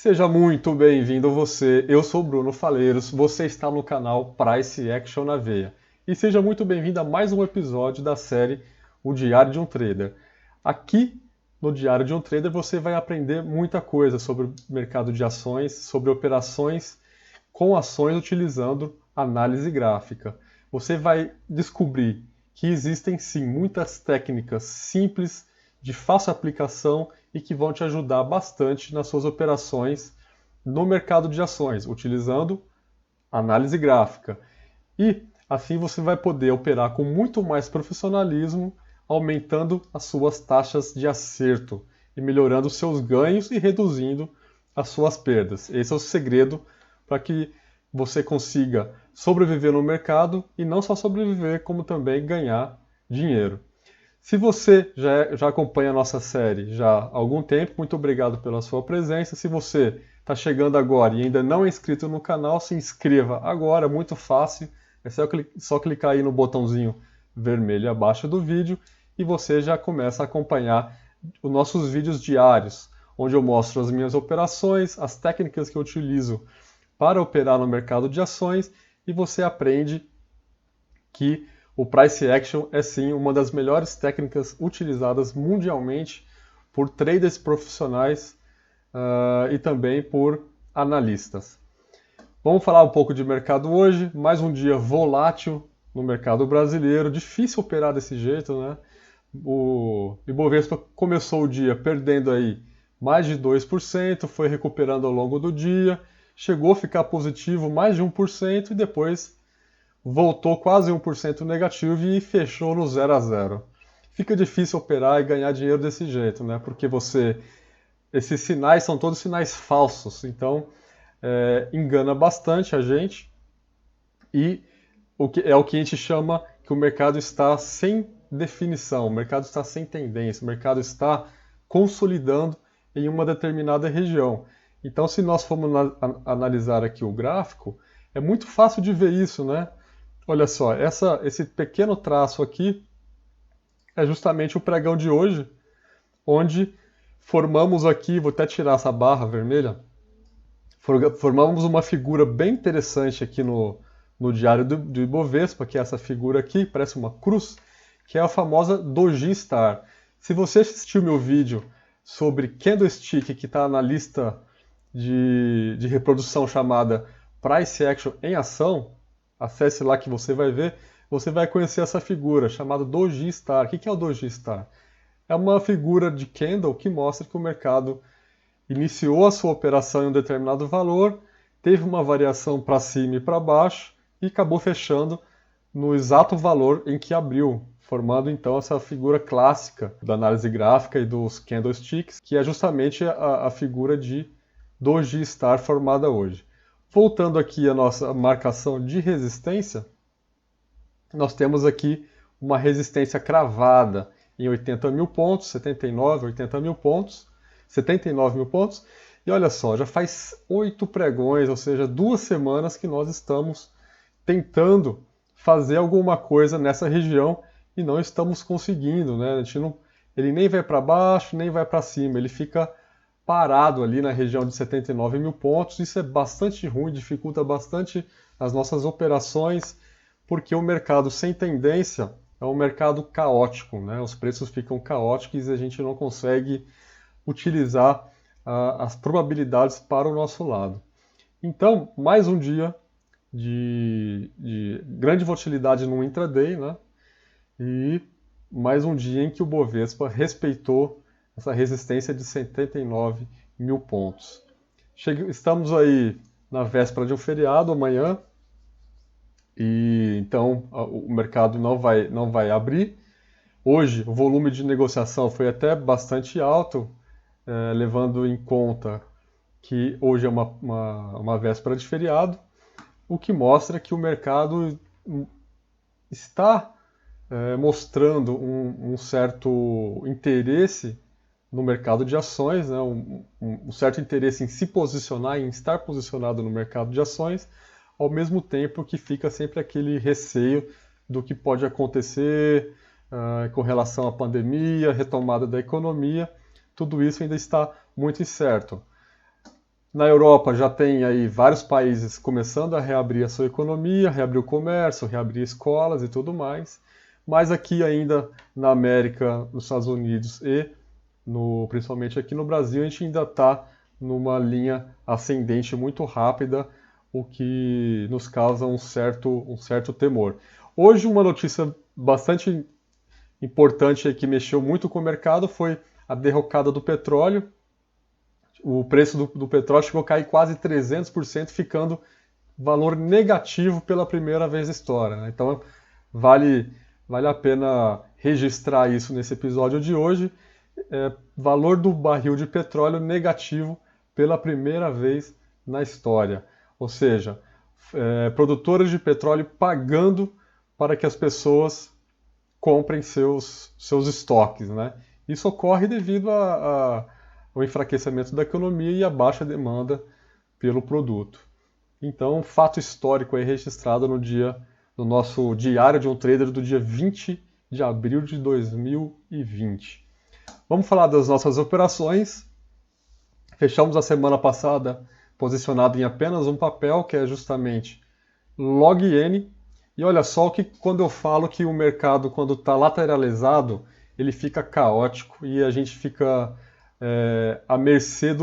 Seja muito bem-vindo você. Eu sou Bruno Faleiros, você está no canal Price Action na Veia. E seja muito bem-vindo a mais um episódio da série O Diário de um Trader. Aqui no Diário de um Trader você vai aprender muita coisa sobre o mercado de ações, sobre operações com ações utilizando análise gráfica. Você vai descobrir que existem sim muitas técnicas simples, de fácil aplicação e que vão te ajudar bastante nas suas operações no mercado de ações, utilizando análise gráfica. E assim você vai poder operar com muito mais profissionalismo, aumentando as suas taxas de acerto e melhorando os seus ganhos e reduzindo as suas perdas. Esse é o segredo para que você consiga sobreviver no mercado e não só sobreviver, como também ganhar dinheiro. Se você já acompanha a nossa série já há algum tempo, muito obrigado pela sua presença. Se você está chegando agora e ainda não é inscrito no canal, se inscreva agora, muito fácil. É só clicar aí no botãozinho vermelho abaixo do vídeo e você já começa a acompanhar os nossos vídeos diários, onde eu mostro as minhas operações, as técnicas que eu utilizo para operar no mercado de ações e você aprende que o Price Action é sim uma das melhores técnicas utilizadas mundialmente por traders profissionais e também por analistas. Vamos falar um pouco de mercado hoje, mais um dia volátil no mercado brasileiro, difícil operar desse jeito, né? O Ibovespa começou o dia perdendo aí mais de 2%, foi recuperando ao longo do dia, chegou a ficar positivo mais de 1% e depois voltou quase 1% negativo e fechou no 0 a 0. Fica difícil operar e ganhar dinheiro desse jeito, né? Porque esses sinais são todos sinais falsos, então engana bastante a gente e é o que a gente chama que o mercado está sem definição, o mercado está sem tendência, o mercado está consolidando em uma determinada região. Então, se nós formos analisar aqui o gráfico, é muito fácil de ver isso, né? Olha só, esse pequeno traço aqui é justamente o pregão de hoje, onde formamos aqui, vou até tirar essa barra vermelha, formamos uma figura bem interessante aqui no diário do Ibovespa, que é essa figura aqui, parece uma cruz, que é a famosa Doji Star. Se você assistiu meu vídeo sobre candlestick, que está na lista de reprodução chamada Price Action em Ação, acesse lá que você vai ver, você vai conhecer essa figura chamada Doji Star. O que é o Doji Star? É uma figura de candle que mostra que o mercado iniciou a sua operação em um determinado valor, teve uma variação para cima e para baixo e acabou fechando no exato valor em que abriu, formando então essa figura clássica da análise gráfica e dos candlesticks, que é justamente a figura de Doji Star formada hoje. Voltando aqui à nossa marcação de resistência, nós temos aqui uma resistência cravada em 80 mil pontos, 79, 80 mil pontos, 79 mil pontos. E olha só, já faz 8 pregões, ou seja, 2 semanas que nós estamos tentando fazer alguma coisa nessa região e não estamos conseguindo, né? Ele nem vai para baixo, nem vai para cima, ele fica parado ali na região de 79 mil pontos. Isso é bastante ruim, dificulta bastante as nossas operações, porque o mercado sem tendência é um mercado caótico, né? Os preços ficam caóticos e a gente não consegue utilizar as probabilidades para o nosso lado. Então, mais um dia de grande volatilidade no intraday, né? E mais um dia em que o Bovespa respeitou essa resistência de 79 mil pontos. Estamos aí na véspera de um feriado, amanhã, e então o mercado não vai abrir. Hoje o volume de negociação foi até bastante alto, levando em conta que hoje é uma véspera de feriado, o que mostra que o mercado está mostrando um certo interesse no mercado de ações, né? Um certo interesse em se posicionar, em estar posicionado no mercado de ações, ao mesmo tempo que fica sempre aquele receio do que pode acontecer com relação à pandemia, retomada da economia. Tudo isso ainda está muito incerto. Na Europa já tem aí vários países começando a reabrir a sua economia, reabrir o comércio, reabrir escolas e tudo mais. Mas aqui ainda na América, nos Estados Unidos e principalmente aqui no Brasil, a gente ainda está numa linha ascendente muito rápida, o que nos causa um certo temor. Hoje, uma notícia bastante importante que mexeu muito com o mercado foi a derrocada do petróleo. O preço do petróleo chegou a cair quase 300%, ficando valor negativo pela primeira vez na história, né? Então, vale a pena registrar isso nesse episódio de hoje. Valor do barril de petróleo negativo pela primeira vez na história. Ou seja, produtores de petróleo pagando para que as pessoas comprem seus estoques, né? Isso ocorre devido ao enfraquecimento da economia e à baixa demanda pelo produto. Então, um fato histórico aí registrado no nosso diário de um trader do dia 20 de abril de 2020. Vamos falar das nossas operações. Fechamos a semana passada posicionado em apenas um papel, que é justamente log N. E olha só que quando eu falo que o mercado, quando está lateralizado, ele fica caótico e a gente fica à mercê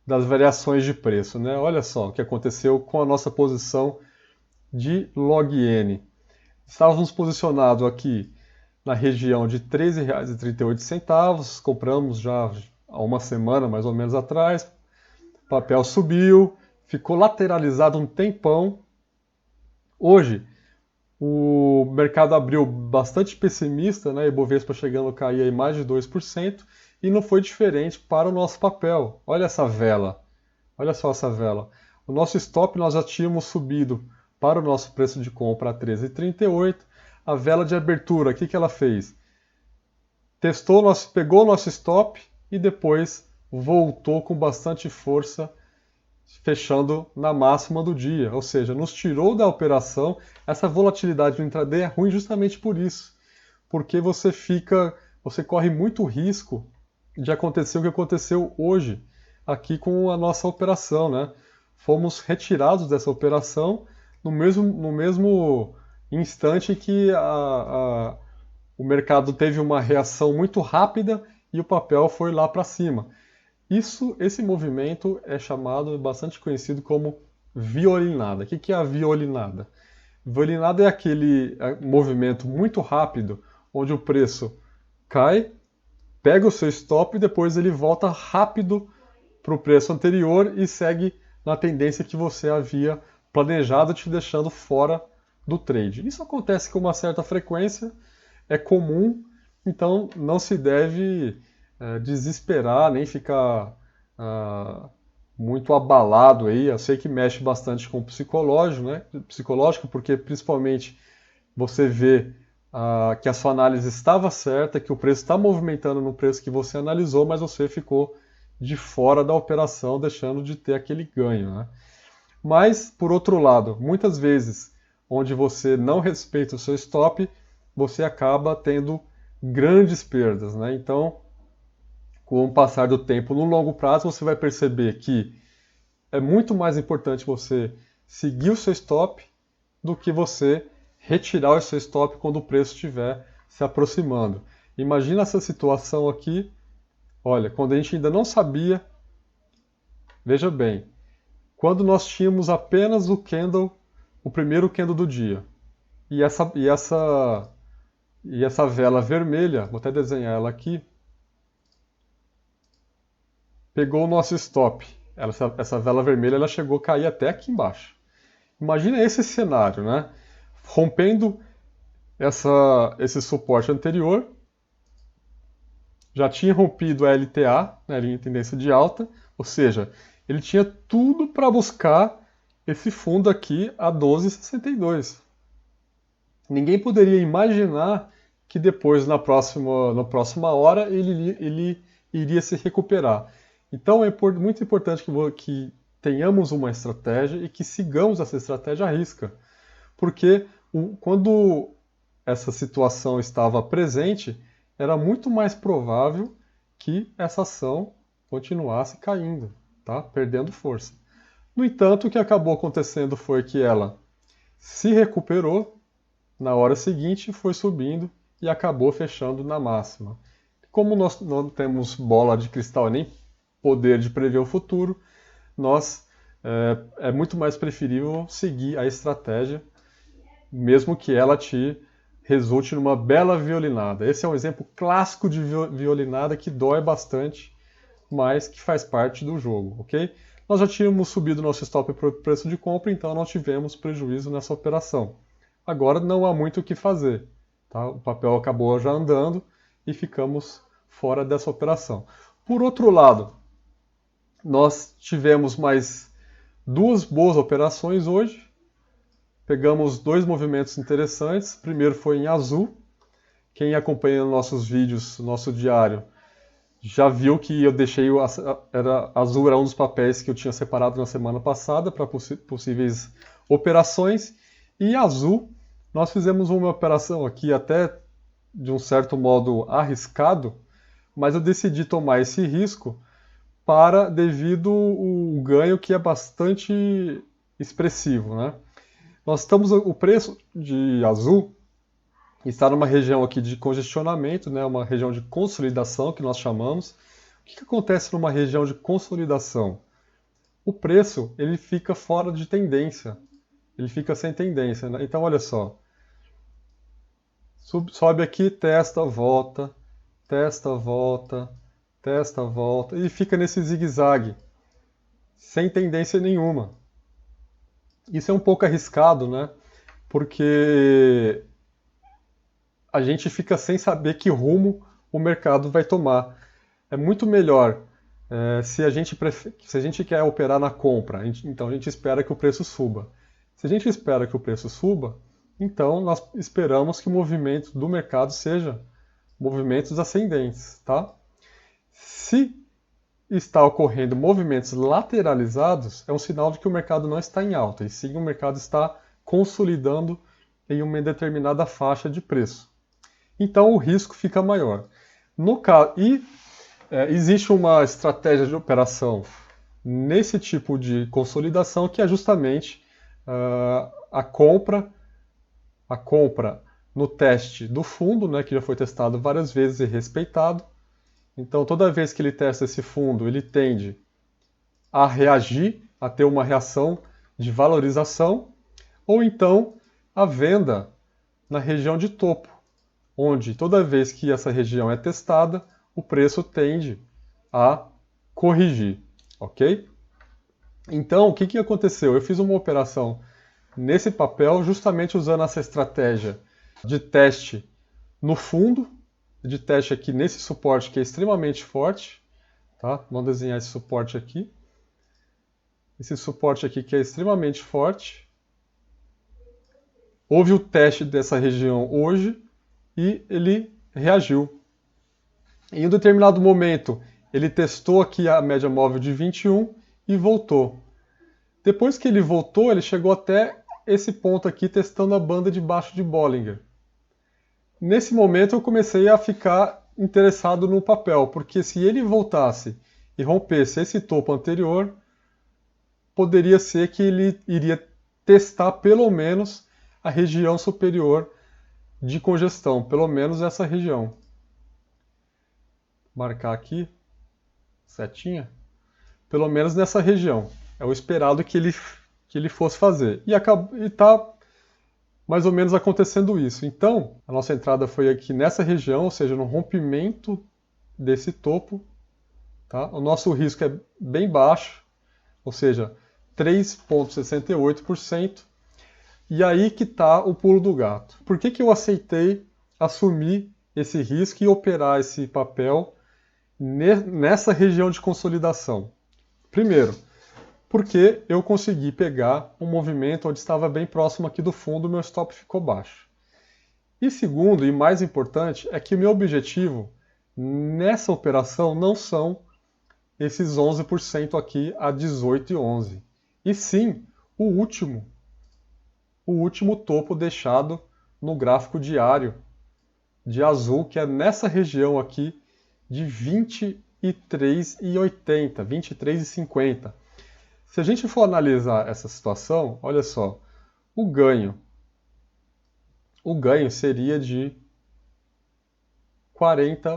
das variações de preço, né? Olha só o que aconteceu com a nossa posição de log N. Estávamos posicionados aqui na região de R$ 13,38, compramos já há uma semana mais ou menos atrás, o papel subiu, ficou lateralizado um tempão. Hoje, o mercado abriu bastante pessimista, né? Ibovespa chegando a cair aí mais de 2%, e não foi diferente para o nosso papel. Olha essa vela, olha só essa vela. O nosso stop nós já tínhamos subido para o nosso preço de compra a 13,38. A vela de abertura, o que ela fez? Pegou o nosso stop e depois voltou com bastante força, fechando na máxima do dia, ou seja, nos tirou da operação. Essa volatilidade no intraday é ruim justamente por isso, porque você corre muito risco de acontecer o que aconteceu hoje aqui com a nossa operação, né? Fomos retirados dessa operação no mesmo instante que o mercado teve uma reação muito rápida e o papel foi lá para cima. Esse movimento é bastante conhecido como violinada. O que é a violinada? Violinada é aquele movimento muito rápido, onde o preço cai, pega o seu stop e depois ele volta rápido para o preço anterior e segue na tendência que você havia planejado, te deixando fora do trade. Isso acontece com uma certa frequência, é comum, então não se deve desesperar, nem ficar muito abalado aí. Eu sei que mexe bastante com o psicológico, né? Psicológico, porque principalmente você vê que a sua análise estava certa, que o preço está movimentando no preço que você analisou, mas você ficou de fora da operação, deixando de ter aquele ganho, né? Mas, por outro lado, muitas vezes, onde você não respeita o seu stop, você acaba tendo grandes perdas, né? Então, com o passar do tempo, no longo prazo, você vai perceber que é muito mais importante você seguir o seu stop do que você retirar o seu stop quando o preço estiver se aproximando. Imagina essa situação aqui, olha, quando a gente ainda não sabia, veja bem, quando nós tínhamos apenas o primeiro candle do dia, e essa vela vermelha, vou até desenhar ela aqui, pegou o nosso stop. Essa vela vermelha ela chegou a cair até aqui embaixo. Imagina esse cenário, né? Rompendo esse suporte anterior, já tinha rompido a LTA, né, a linha de tendência de alta, ou seja, ele tinha tudo para buscar esse fundo aqui a 12,62. Ninguém poderia imaginar que depois, na próxima hora, ele iria se recuperar. Então é muito importante que tenhamos uma estratégia e que sigamos essa estratégia à risca. Porque quando essa situação estava presente, era muito mais provável que essa ação continuasse caindo. tá? Perdendo força. No entanto, o que acabou acontecendo foi que ela se recuperou, na hora seguinte foi subindo e acabou fechando na máxima. Como nós não temos bola de cristal nem poder de prever o futuro, é muito mais preferível seguir a estratégia, mesmo que ela te resulte numa bela violinada. Esse é um exemplo clássico de violinada que dói bastante, mas que faz parte do jogo, ok? Nós já tínhamos subido nosso stop para o preço de compra, então não tivemos prejuízo nessa operação. Agora não há muito o que fazer, tá? O papel acabou já andando e ficamos fora dessa operação. Por outro lado, nós tivemos mais duas boas operações hoje. Pegamos dois movimentos interessantes. O primeiro foi em azul. Quem acompanha nossos vídeos, nosso diário, já viu que eu deixei azul era um dos papéis que eu tinha separado na semana passada para possíveis operações. E azul, nós fizemos uma operação aqui até de um certo modo arriscado, mas eu decidi tomar esse risco devido o ganho que é bastante expressivo, né? O preço de azul está numa região aqui de congestionamento, né? Uma região de consolidação que nós chamamos. O que acontece numa região de consolidação? O preço ele fica fora de tendência, ele fica sem tendência, né? Então olha só, sobe aqui, testa, volta, testa, volta, testa, volta, e fica nesse zigue-zague, sem tendência nenhuma. Isso é um pouco arriscado, né? Porque a gente fica sem saber que rumo o mercado vai tomar. É muito melhor se a gente quer operar na compra, então a gente espera que o preço suba. Se a gente espera que o preço suba, então nós esperamos que o movimento do mercado seja movimentos ascendentes, tá? Se está ocorrendo movimentos lateralizados, é um sinal de que o mercado não está em alta, e sim o mercado está consolidando em uma determinada faixa de preço. Então o risco fica maior. Existe uma estratégia de operação nesse tipo de consolidação que é justamente a compra no teste do fundo, né, que já foi testado várias vezes e respeitado. Então, toda vez que ele testa esse fundo, ele tende a reagir, a ter uma reação de valorização, ou então a venda na região de topo, onde toda vez que essa região é testada, o preço tende a corrigir, ok? Então, o que aconteceu? Eu fiz uma operação nesse papel justamente usando essa estratégia de teste no fundo, de teste aqui nesse suporte que é extremamente forte, tá? Vamos desenhar esse suporte aqui. Esse suporte aqui que é extremamente forte. Houve o teste dessa região hoje e ele reagiu. Em um determinado momento, ele testou aqui a média móvel de 21 e voltou. Depois que ele voltou, ele chegou até esse ponto aqui testando a banda de baixo de Bollinger. Nesse momento eu comecei a ficar interessado no papel, porque se ele voltasse e rompesse esse topo anterior, poderia ser que ele iria testar pelo menos a região superior de congestão, pelo menos essa região. Marcar aqui, setinha, pelo menos nessa região. É o esperado que ele fosse fazer. E está mais ou menos acontecendo isso. Então, a nossa entrada foi aqui nessa região, ou seja, no rompimento desse topo. Tá? O nosso risco é bem baixo, ou seja, 3,68%. E aí que está o pulo do gato. Por que eu aceitei assumir esse risco e operar esse papel nessa região de consolidação? Primeiro, porque eu consegui pegar um movimento onde estava bem próximo aqui do fundo, meu stop ficou baixo. E segundo, e mais importante, é que o meu objetivo nessa operação não são esses 11% aqui a 18,11, e sim o último topo deixado no gráfico diário de azul, que é nessa região aqui de 20,10. 23,80, 23,50. Se a gente for analisar essa situação, olha só, o ganho seria de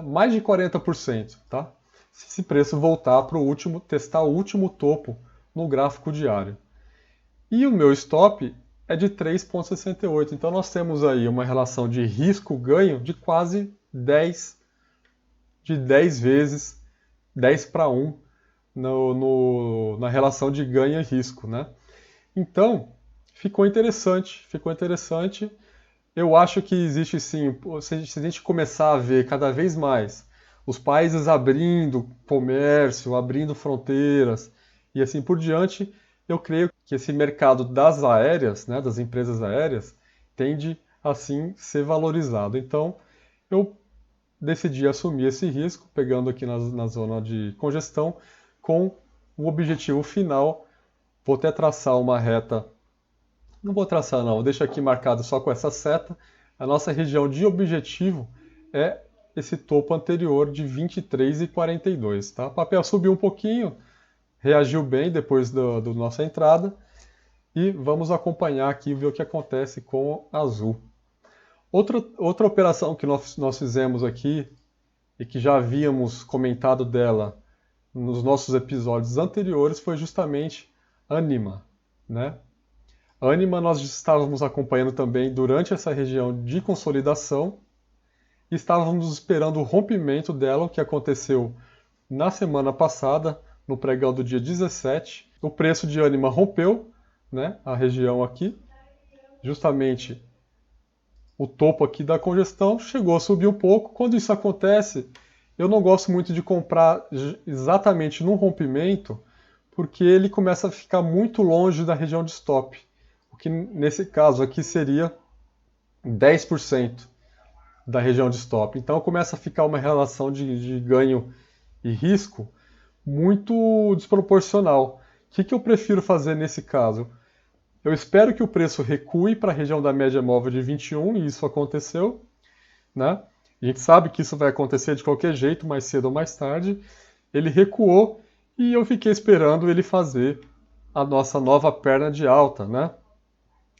mais de 40%, tá? Se esse preço voltar para testar o último topo no gráfico diário. E o meu stop é de 3,68. Então nós temos aí uma relação de risco-ganho de quase 10 vezes, 10 para 1 na relação de ganho e risco, né? Então, ficou interessante. Eu acho que existe sim, se a gente começar a ver cada vez mais os países abrindo comércio, abrindo fronteiras e assim por diante, eu creio que esse mercado das aéreas, né, das empresas aéreas, tende assim ser valorizado. Então, eu decidi assumir esse risco, pegando aqui na zona de congestão, com o objetivo final. Vou até traçar uma reta. Não vou traçar, não, deixa aqui marcado só com essa seta. A nossa região de objetivo é esse topo anterior de 23,42. Tá? O papel subiu um pouquinho, reagiu bem depois da nossa entrada. E vamos acompanhar aqui e ver o que acontece com a Azul. Outra operação que nós fizemos aqui e que já havíamos comentado dela nos nossos episódios anteriores foi justamente Anima, né? Anima nós estávamos acompanhando também durante essa região de consolidação e estávamos esperando o rompimento dela, o que aconteceu na semana passada, no pregão do dia 17. O preço de Anima rompeu, né, a região aqui, justamente o topo aqui da congestão, chegou a subir um pouco. Quando isso acontece, eu não gosto muito de comprar exatamente no rompimento, porque ele começa a ficar muito longe da região de stop, o que nesse caso aqui seria 10% da região de stop. Então começa a ficar uma relação de ganho e risco muito desproporcional. O que eu prefiro fazer nesse caso? Eu espero que o preço recue para a região da média móvel de 21, e isso aconteceu, né? A gente sabe que isso vai acontecer de qualquer jeito, mais cedo ou mais tarde. Ele recuou e eu fiquei esperando ele fazer a nossa nova perna de alta, né?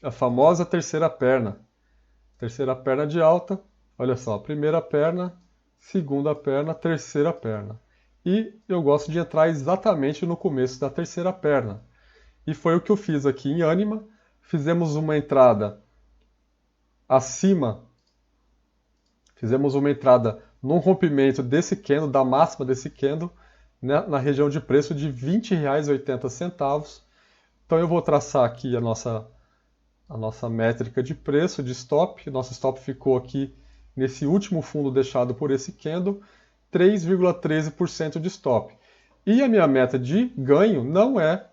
A famosa terceira perna. Terceira perna de alta, olha só, primeira perna, segunda perna, terceira perna. E eu gosto de entrar exatamente no começo da terceira perna. E foi o que eu fiz aqui em Anima. Fizemos uma entrada acima, fizemos uma entrada num rompimento desse candle, da máxima desse candle, né, na região de preço de R$ 20,80. Então eu vou traçar aqui a nossa métrica de preço, de stop. Nosso stop ficou aqui nesse último fundo deixado por esse candle, 3,13% de stop. E a minha meta de ganho não é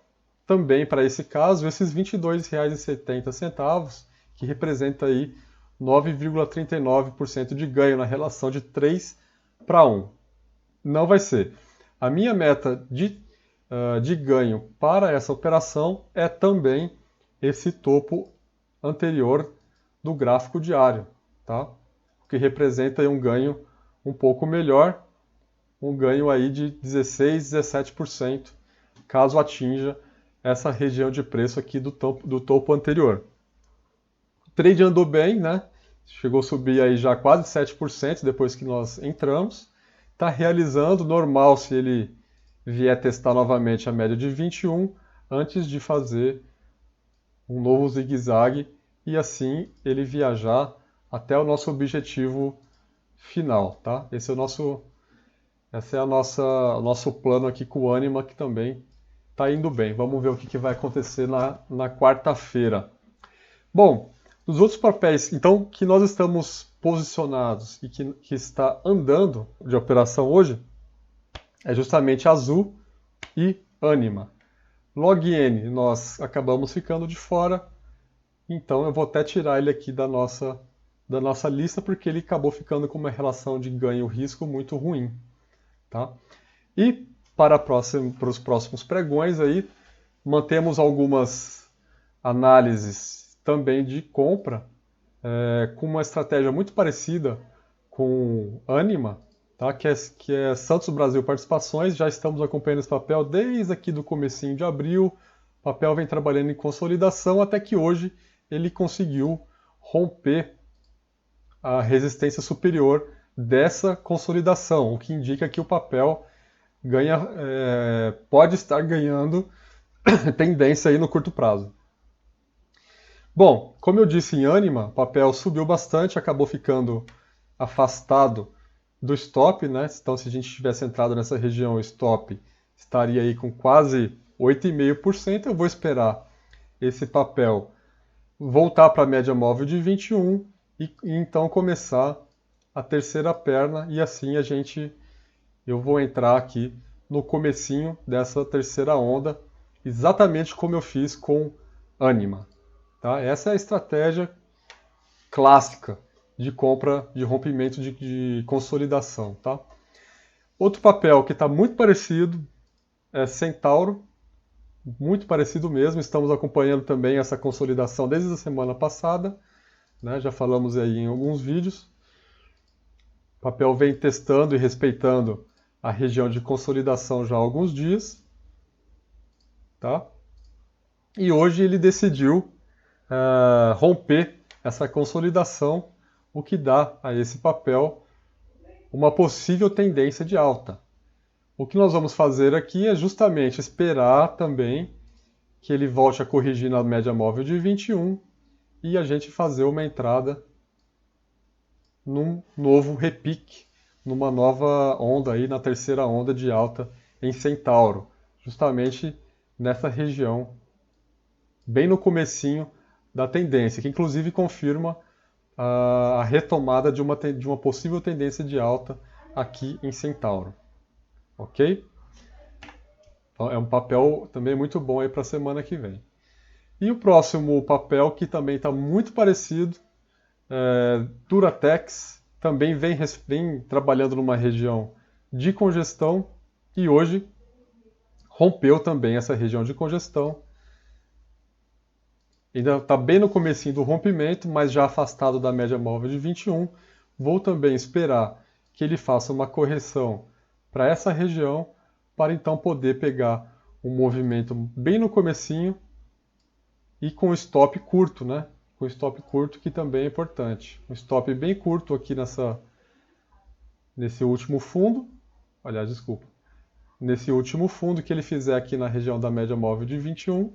também para esse caso esses R$ 22,70, que representa aí 9,39% de ganho na relação de 3 para 1. Não vai ser. A minha meta de ganho para essa operação é também esse topo anterior do gráfico diário, tá? O que representa aí um ganho um pouco melhor, um ganho aí de 16, 17%, caso atinja essa região de preço aqui do topo anterior. O trade andou bem, né? Chegou a subir aí já quase 7% depois que nós entramos. Está realizando, normal se ele vier testar novamente a média de 21, antes de fazer um novo zigue-zague e assim ele viajar até o nosso objetivo final, tá? Esse é o nosso plano aqui com o Anima, que também está indo bem. Vamos ver o que vai acontecer na quarta-feira. Bom, os outros papéis, então, que nós estamos posicionados e que está andando de operação hoje, é justamente Azul e Anima. Log-N nós acabamos ficando de fora, então eu vou até tirar ele aqui da nossa lista, porque ele acabou ficando com uma relação de ganho-risco muito ruim. Tá? E para os próximos pregões aí, mantemos algumas análises também de compra, com uma estratégia muito parecida com Anima, tá? Que é Santos Brasil Participações. Já estamos acompanhando esse papel desde aqui do comecinho de abril. O papel vem trabalhando em consolidação até que hoje ele conseguiu romper a resistência superior dessa consolidação, o que indica que o papel pode estar ganhando tendência aí no curto prazo. Bom, como eu disse em Anima, o papel subiu bastante, acabou ficando afastado do stop, né? Então, se a gente tivesse entrado nessa região, o stop estaria aí com quase 8,5%. Eu vou esperar esse papel voltar para a média móvel de 21 e então começar a terceira perna e assim eu vou entrar aqui no comecinho dessa terceira onda, exatamente como eu fiz com Anima. Tá? Essa é a estratégia clássica de compra, de rompimento de consolidação. Tá? Outro papel que está muito parecido é Centauro, muito parecido mesmo. Estamos acompanhando também essa consolidação desde a semana passada, né? Já falamos aí em alguns vídeos. O papel vem testando e respeitando a região de consolidação já há alguns dias. Tá? E hoje ele decidiu romper essa consolidação, o que dá a esse papel uma possível tendência de alta. O que nós vamos fazer aqui é justamente esperar também que ele volte a corrigir na média móvel de 21 e a gente fazer uma entrada num novo repique, numa nova onda aí, na terceira onda de alta em Centauro, justamente nessa região, bem no comecinho da tendência, que inclusive confirma a retomada de uma possível tendência de alta aqui em Centauro. Ok? Então, é um papel também muito bom aí para a semana que vem. E o próximo papel, que também está muito parecido, Duratex, também vem trabalhando numa região de congestão e hoje rompeu também essa região de congestão. Ainda está bem no comecinho do rompimento, mas já afastado da média móvel de 21. Vou também esperar que ele faça uma correção para essa região, para então poder pegar um movimento bem no comecinho e com stop curto, né? Com stop curto, que também é importante. Um stop bem curto aqui nesse último fundo. Aliás, desculpa. Nesse último fundo que ele fizer aqui na região da média móvel de 21.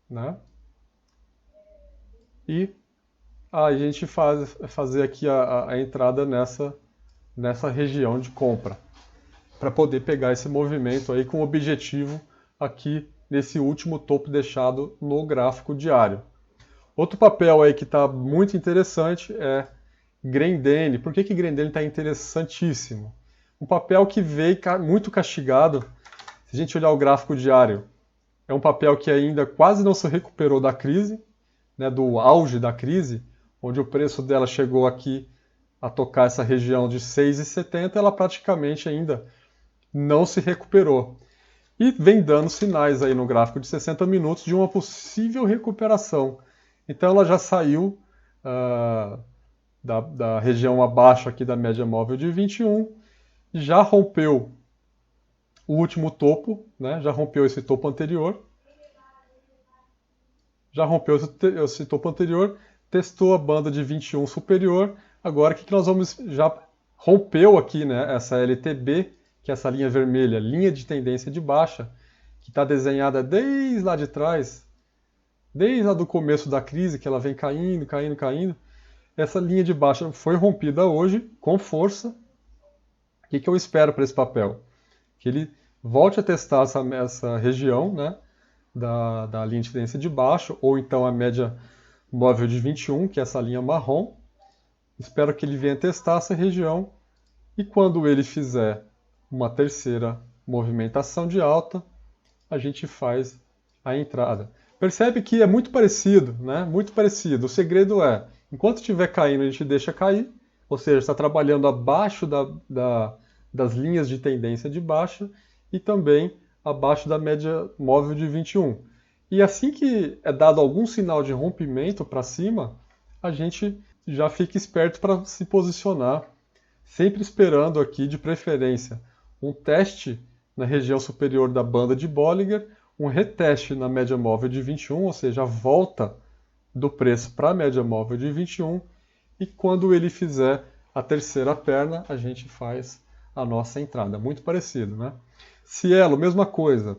Né? E a gente fazer aqui a entrada nessa região de compra, para poder pegar esse movimento aí com o objetivo aqui nesse último topo deixado no gráfico diário. Outro papel aí que está muito interessante é Grendene. Por que Grendene está interessantíssimo? Um papel que veio muito castigado. Se a gente olhar o gráfico diário, é um papel que ainda quase não se recuperou da crise, né, do auge da crise, onde o preço dela chegou aqui a tocar essa região de 6,70, ela praticamente ainda não se recuperou. E vem dando sinais aí no gráfico de 60 minutos de uma possível recuperação. Então ela já saiu da região abaixo aqui da média móvel de 21, já rompeu o último topo, né? Já rompeu esse topo anterior. Testou a banda de 21 superior. Agora, o que nós vamos... Já rompeu aqui, né, essa LTB, que é essa linha vermelha, linha de tendência de baixa, que está desenhada desde lá de trás, desde lá do começo da crise, que ela vem caindo, caindo, caindo. Essa linha de baixa foi rompida hoje, com força. O que eu espero para esse papel? Que ele volte a testar essa região, né, da linha de tendência de baixo, ou então a média móvel de 21, que é essa linha marrom. Espero que ele venha testar essa região, e quando ele fizer uma terceira movimentação de alta, a gente faz a entrada. Percebe que é muito parecido, né? Muito parecido. O segredo é, enquanto estiver caindo, a gente deixa cair, ou seja, está trabalhando abaixo das linhas de tendência de baixa e também abaixo da média móvel de 21. E assim que é dado algum sinal de rompimento para cima, a gente já fica esperto para se posicionar sempre esperando aqui, de preferência, um teste na região superior da banda de Bollinger, um reteste na média móvel de 21, ou seja, a volta do preço para a média móvel de 21, e quando ele fizer a terceira perna, a gente faz a nossa entrada. Muito parecido, né? Cielo, mesma coisa.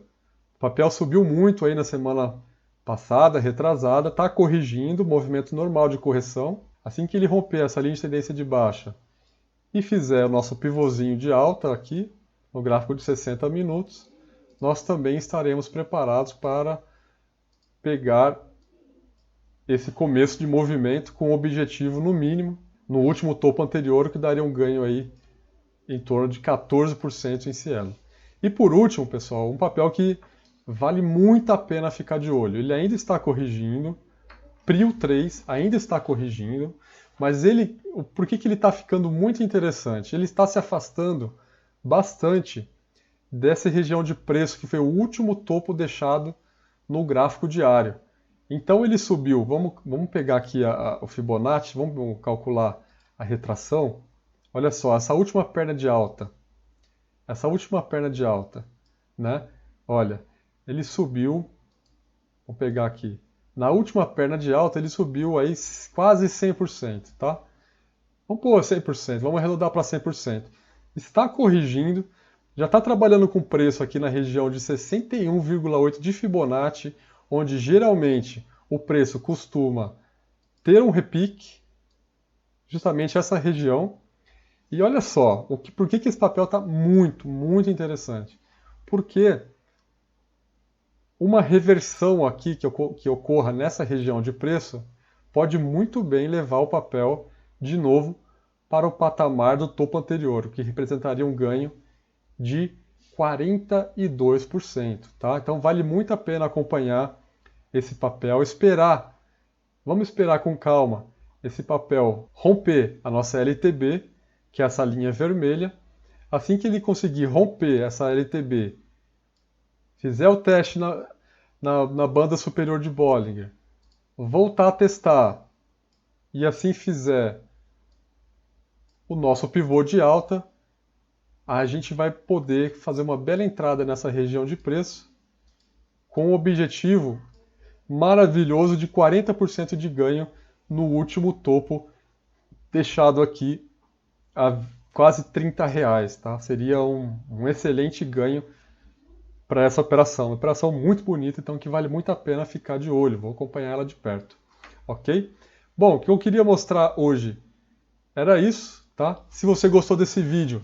O papel subiu muito aí na semana passada, retrasada, está corrigindo, movimento normal de correção. Assim que ele romper essa linha de tendência de baixa e fizer o nosso pivôzinho de alta aqui, no gráfico de 60 minutos, nós também estaremos preparados para pegar esse começo de movimento com o objetivo, no mínimo, no último topo anterior, que daria um ganho aí em torno de 14% em Cielo. E por último, pessoal, um papel que vale muito a pena ficar de olho. Ele ainda está corrigindo, Prio 3 ainda está corrigindo, mas por que ele está ficando muito interessante? Ele está se afastando bastante dessa região de preço que foi o último topo deixado no gráfico diário. Então ele subiu, vamos pegar aqui o Fibonacci, vamos calcular a retração. Olha só, essa última perna de alta, né? Olha, ele subiu, vou pegar aqui, na última perna de alta ele subiu aí quase 100%, tá? Vamos pôr 100%, vamos arredondar para 100%. Está corrigindo, já está trabalhando com preço aqui na região de 61,8 de Fibonacci, onde geralmente o preço costuma ter um repique, justamente essa região. E olha só, por que esse papel está muito, muito interessante? Porque uma reversão aqui que ocorra nessa região de preço pode muito bem levar o papel de novo para o patamar do topo anterior, o que representaria um ganho de 42%. Tá? Então vale muito a pena acompanhar esse papel, vamos esperar com calma esse papel romper a nossa LTB, que é essa linha vermelha. Assim que ele conseguir romper essa LTB, fizer o teste na banda superior de Bollinger, voltar a testar e assim fizer o nosso pivô de alta, a gente vai poder fazer uma bela entrada nessa região de preço com o objetivo maravilhoso de 40% de ganho no último topo deixado aqui a quase R$30, tá? Seria um excelente ganho para essa operação. Uma operação muito bonita, então que vale muito a pena ficar de olho. Vou acompanhar ela de perto, ok? Bom, o que eu queria mostrar hoje era isso, tá? Se você gostou desse vídeo,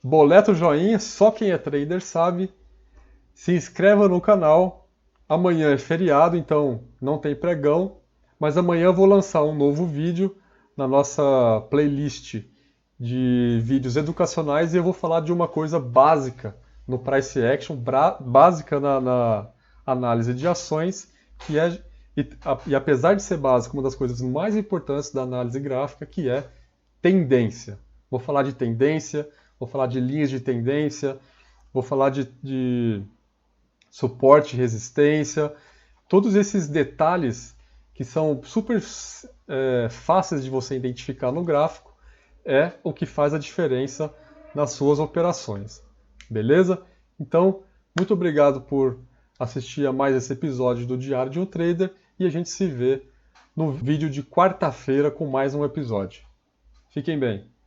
boleta o joinha, só quem é trader sabe. Se inscreva no canal. Amanhã é feriado, então não tem pregão, mas amanhã eu vou lançar um novo vídeo na nossa playlist de vídeos educacionais e eu vou falar de uma coisa básica no Price Action, básica na análise de ações, e apesar de ser básica, uma das coisas mais importantes da análise gráfica, que é tendência. Vou falar de tendência, vou falar de linhas de tendência, vou falar de suporte, resistência, todos esses detalhes que são super fáceis de você identificar no gráfico, é o que faz a diferença nas suas operações. Beleza? Então, muito obrigado por assistir a mais esse episódio do Diário de um Trader e a gente se vê no vídeo de quarta-feira com mais um episódio. Fiquem bem!